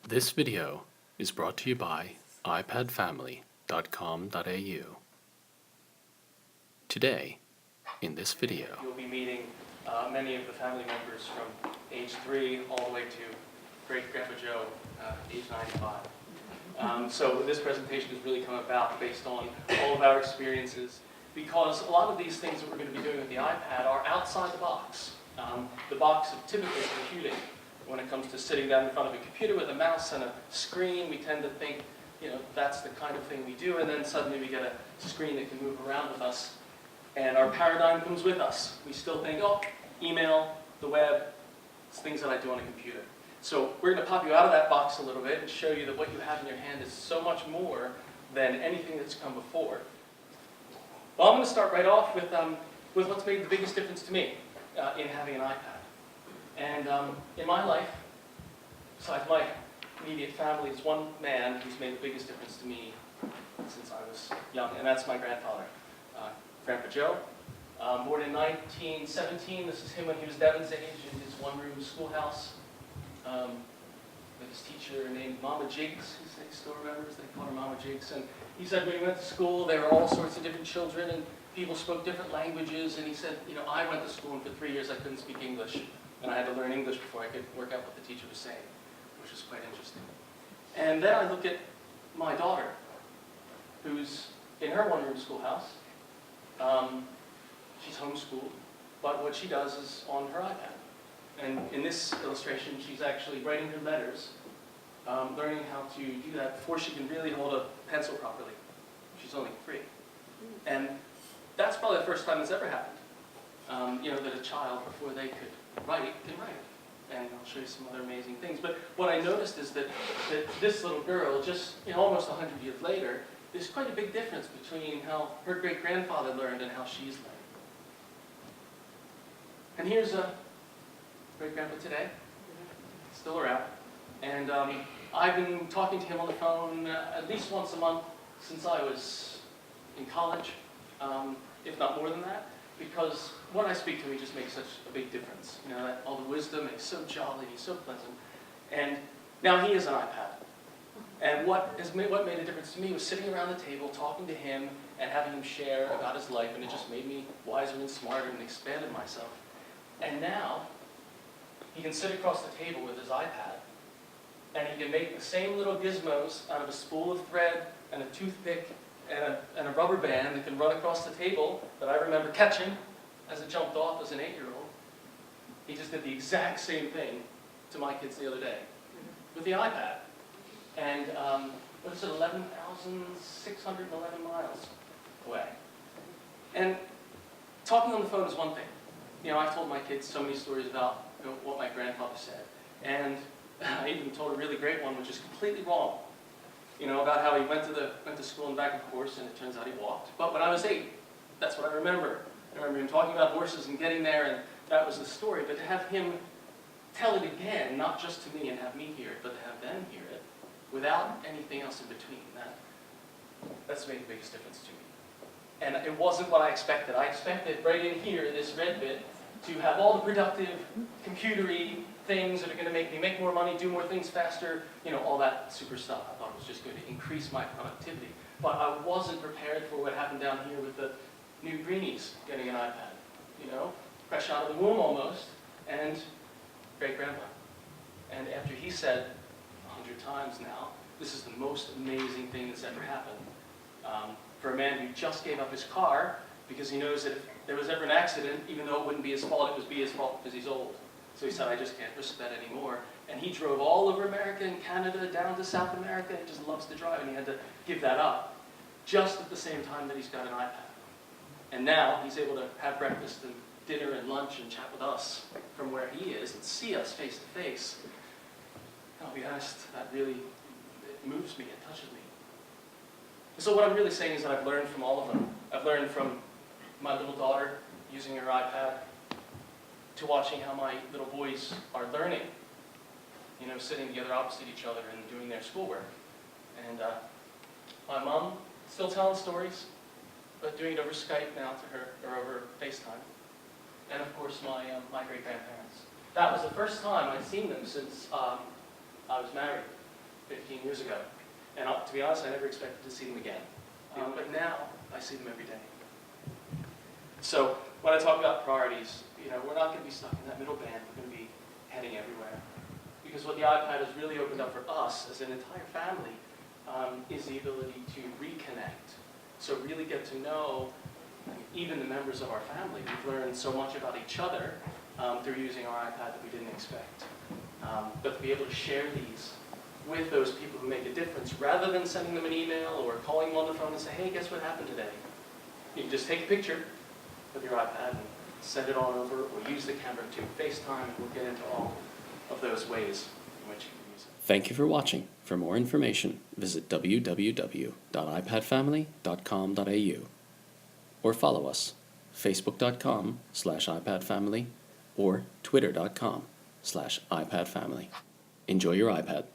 This video is brought to you by iPadFamily.com.au. Today, in this video, you'll be meeting many of the family members from age 3 all the way to great-grandpa Joe, age 95. So this presentation has really come about based on all of our experiences, because a lot of these things that we're going to be doing with the iPad are outside the box of typical computing. When it comes to sitting down in front of a computer with a mouse and a screen, we tend to think, that's the kind of thing we do, and then suddenly we get a screen that can move around with us, and our paradigm comes with us. We still think, oh, email, the web, it's things that I do on a computer. So we're going to pop you out of that box a little bit and show you that what you have in your hand is so much more than anything that's come before. Well, I'm going to start right off with what's made the biggest difference to me in having an iPad. And in my life, besides my immediate family, there's one man who's made the biggest difference to me since I was young, and that's my grandfather, Grandpa Joe. Born in 1917, this is him when he was Devin's age in his one-room schoolhouse with his teacher named Mama Jigs, who he still remembers. They called her Mama Jigs. And he said when he went to school, there were all sorts of different children, and people spoke different languages. And he said, I went to school, and for 3 years I couldn't speak English. And I had to learn English before I could work out what the teacher was saying, which was quite interesting. And then I look at my daughter, who's in her one-room schoolhouse. She's homeschooled, but what she does is on her iPad. And in this illustration, she's actually writing her letters, learning how to do that before she can really hold a pencil properly. She's only 3. And that's probably the first time it's ever happened, that a child, before they could write, can write. And I'll show you some other amazing things. But what I noticed is that this little girl, just almost 100 years later, there's quite a big difference between how her great-grandfather learned and how she's learned. And here's great-grandpa today, still around. And I've been talking to him on the phone at least once a month since I was in college, if not more than that. Because when I speak to him, he just makes such a big difference. All the wisdom, and he's so jolly, he's so pleasant. And now he has an iPad. And what made a difference to me was sitting around the table, talking to him, and having him share about his life, and it just made me wiser and smarter and expanded myself. And now, he can sit across the table with his iPad, and he can make the same little gizmos out of a spool of thread and a toothpick and a rubber band that can run across the table that I remember catching as it jumped off as an 8-year-old. He just did the exact same thing to my kids the other day with the iPad. And what is it, 11,611 miles away. And talking on the phone is one thing. I've told my kids so many stories about what my grandfather said. And I even told a really great one, which is completely wrong. About how he went to school and back, of course, and it turns out he walked. But when I was 8, that's what I remember. I remember him talking about horses and getting there, and that was the story. But to have him tell it again, not just to me and have me hear it, but to have them hear it, without anything else in between, that's made the biggest difference to me. And it wasn't what I expected. I expected right in here, this red bit, to have all the productive, computery things that are going to make me make more money, do more things faster, all that super stuff. I thought it was just going to increase my productivity. But I wasn't prepared for what happened down here with the new greenies getting an iPad. Fresh out of the womb almost, and great-grandpa. And after he said 100 times now, this is the most amazing thing that's ever happened. For a man who just gave up his car because he knows that if there was ever an accident, even though it wouldn't be his fault, it would be his fault because he's old. So he said, I just can't risk that anymore. And he drove all over America and Canada, down to South America, and just loves to drive, and he had to give that up just at the same time that he's got an iPad. And now he's able to have breakfast and dinner and lunch and chat with us from where he is and see us face to face. I'll be honest, that really moves me, it touches me. So what I'm really saying is that I've learned from all of them. I've learned from my little daughter using her iPad, to watching how my little boys are learning, sitting together opposite each other and doing their schoolwork. And my mom still telling stories, but doing it over Skype now to her, or over FaceTime. And of course my great-grandparents. That was the first time I'd seen them since I was married. 15 years ago. And to be honest, I never expected to see them again. But now, I see them every day. So when I talk about priorities, we're not going to be stuck in that middle band. We're going to be heading everywhere. Because what the iPad has really opened up for us as an entire family is the ability to reconnect. So really get to know even the members of our family. We've learned so much about each other through using our iPad that we didn't expect. But to be able to share these with those people who make a difference, rather than sending them an email or calling them on the phone and say, hey, guess what happened today? You can just take a picture with your iPad and send it on over, or use the camera to FaceTime, and we'll get into all of those ways in which you can use it. Thank you for watching. For more information, visit www.ipadfamily.com.au or follow us, facebook.com/iPadFamily or twitter.com/iPadFamily. Enjoy your iPad.